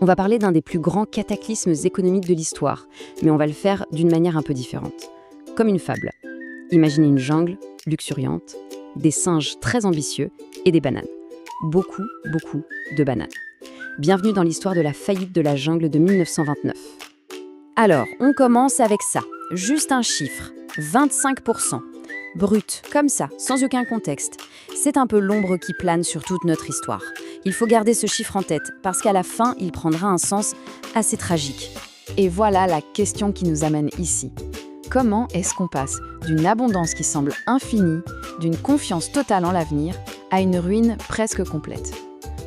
On va parler d'un des plus grands cataclysmes économiques de l'histoire, mais on va le faire d'une manière un peu différente. Comme une fable. Imaginez une jungle luxuriante, des singes très ambitieux et des bananes. Beaucoup de bananes. Bienvenue dans l'histoire de la faillite de la jungle de 1929. Alors, on commence avec ça. Juste un chiffre. 25%. Brut, comme ça, sans aucun contexte. C'est un peu l'ombre qui plane sur toute notre histoire. Il faut garder ce chiffre en tête, parce qu'à la fin, il prendra un sens assez tragique. Et voilà la question qui nous amène ici. Comment est-ce qu'on passe d'une abondance qui semble infinie, d'une confiance totale en l'avenir, à une ruine presque complète?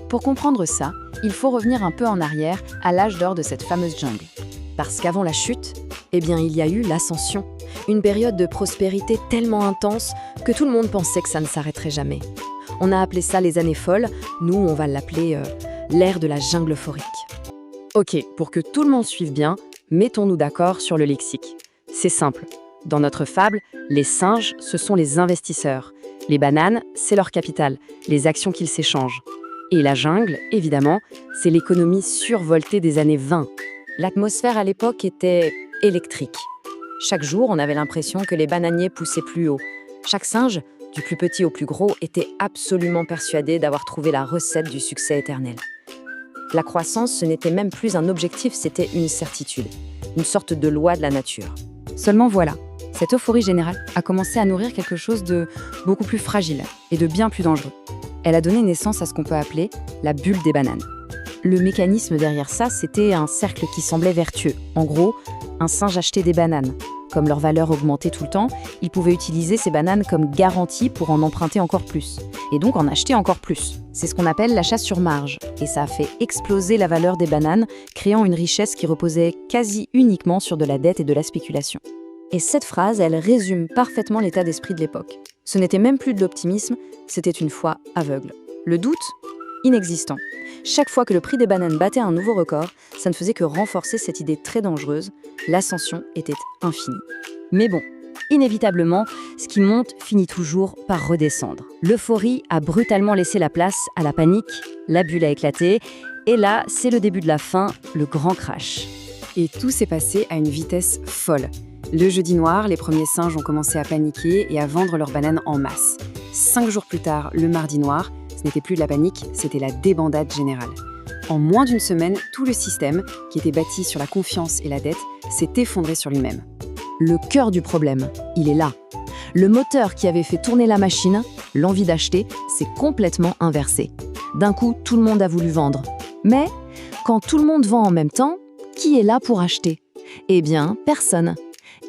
Pour comprendre ça, il faut revenir un peu en arrière à l'âge d'or de cette fameuse jungle. Parce qu'avant la chute, il y a eu l'ascension. Une période de prospérité tellement intense que tout le monde pensait que ça ne s'arrêterait jamais. On a appelé ça les années folles, nous on va l'appeler l'ère de la jungle euphorique. Ok, pour que tout le monde suive bien, mettons-nous d'accord sur le lexique. C'est simple. Dans notre fable, les singes, ce sont les investisseurs. Les bananes, c'est leur capital, les actions qu'ils s'échangent. Et la jungle, évidemment, c'est l'économie survoltée des années 20. L'atmosphère à l'époque était électrique. Chaque jour, on avait l'impression que les bananiers poussaient plus haut. Chaque singe, du plus petit au plus gros, était absolument persuadé d'avoir trouvé la recette du succès éternel. La croissance, ce n'était même plus un objectif, c'était une certitude, une sorte de loi de la nature. Seulement voilà, cette euphorie générale a commencé à nourrir quelque chose de beaucoup plus fragile et de bien plus dangereux. Elle a donné naissance à ce qu'on peut appeler la bulle des bananes. Le mécanisme derrière ça, c'était un cercle qui semblait vertueux. En gros, un singe achetait des bananes. Comme leur valeur augmentait tout le temps, il pouvait utiliser ces bananes comme garantie pour en emprunter encore plus. Et donc en acheter encore plus. C'est ce qu'on appelle l'achat sur marge. Et ça a fait exploser la valeur des bananes, créant une richesse qui reposait quasi uniquement sur de la dette et de la spéculation. Et cette phrase, elle résume parfaitement l'état d'esprit de l'époque. Ce n'était même plus de l'optimisme, c'était une foi aveugle. Le doute, inexistant. Chaque fois que le prix des bananes battait un nouveau record, ça ne faisait que renforcer cette idée très dangereuse. L'ascension était infinie. Mais bon, inévitablement, ce qui monte finit toujours par redescendre. L'euphorie a brutalement laissé la place à la panique, la bulle a éclaté, et là, c'est le début de la fin, le grand crash. Et tout s'est passé à une vitesse folle. Le jeudi noir, les premiers singes ont commencé à paniquer et à vendre leurs bananes en masse. 5 jours plus tard, le mardi noir, ce n'était plus de la panique, c'était la débandade générale. En moins d'une semaine, tout le système, qui était bâti sur la confiance et la dette, s'est effondré sur lui-même. Le cœur du problème, il est là. Le moteur qui avait fait tourner la machine, l'envie d'acheter, s'est complètement inversé. D'un coup, tout le monde a voulu vendre. Mais, quand tout le monde vend en même temps, qui est là pour acheter? Eh bien, personne.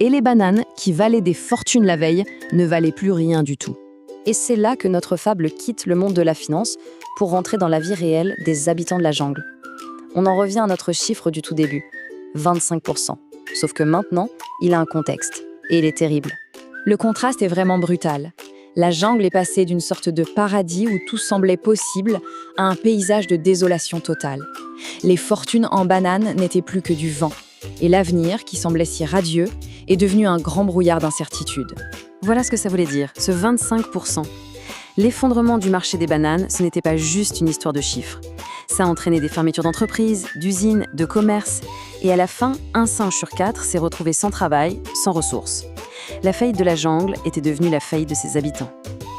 Et les bananes, qui valaient des fortunes la veille, ne valaient plus rien du tout. Et c'est là que notre fable quitte le monde de la finance pour rentrer dans la vie réelle des habitants de la jungle. On en revient à notre chiffre du tout début, 25%. Sauf que maintenant, il a un contexte, et il est terrible. Le contraste est vraiment brutal. La jungle est passée d'une sorte de paradis où tout semblait possible à un paysage de désolation totale. Les fortunes en bananes n'étaient plus que du vent, et l'avenir, qui semblait si radieux, est devenu un grand brouillard d'incertitude. Voilà ce que ça voulait dire, ce 25%. L'effondrement du marché des bananes, ce n'était pas juste une histoire de chiffres. Ça a entraîné des fermetures d'entreprises, d'usines, de commerces. Et à la fin, un singe sur 4 s'est retrouvé sans travail, sans ressources. La faillite de la jungle était devenue la faillite de ses habitants.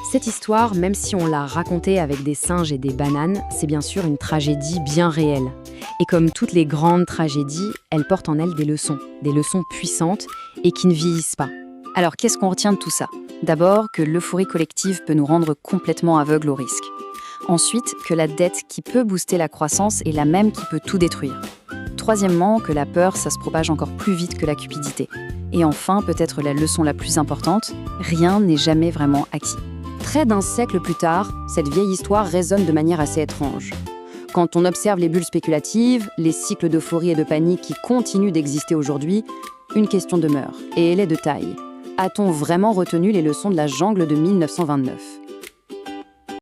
Cette histoire, même si on l'a racontée avec des singes et des bananes, c'est bien sûr une tragédie bien réelle. Et comme toutes les grandes tragédies, elle porte en elle des leçons puissantes et qui ne vieillissent pas. Alors, qu'est-ce qu'on retient de tout ça? D'abord, que l'euphorie collective peut nous rendre complètement aveugles au risque. Ensuite, que la dette qui peut booster la croissance est la même qui peut tout détruire. Troisièmement, que la peur, ça se propage encore plus vite que la cupidité. Et enfin, peut-être la leçon la plus importante, rien n'est jamais vraiment acquis. Près d'un siècle plus tard, cette vieille histoire résonne de manière assez étrange. Quand on observe les bulles spéculatives, les cycles d'euphorie et de panique qui continuent d'exister aujourd'hui, une question demeure, et elle est de taille. A-t-on vraiment retenu les leçons de la jungle de 1929 ?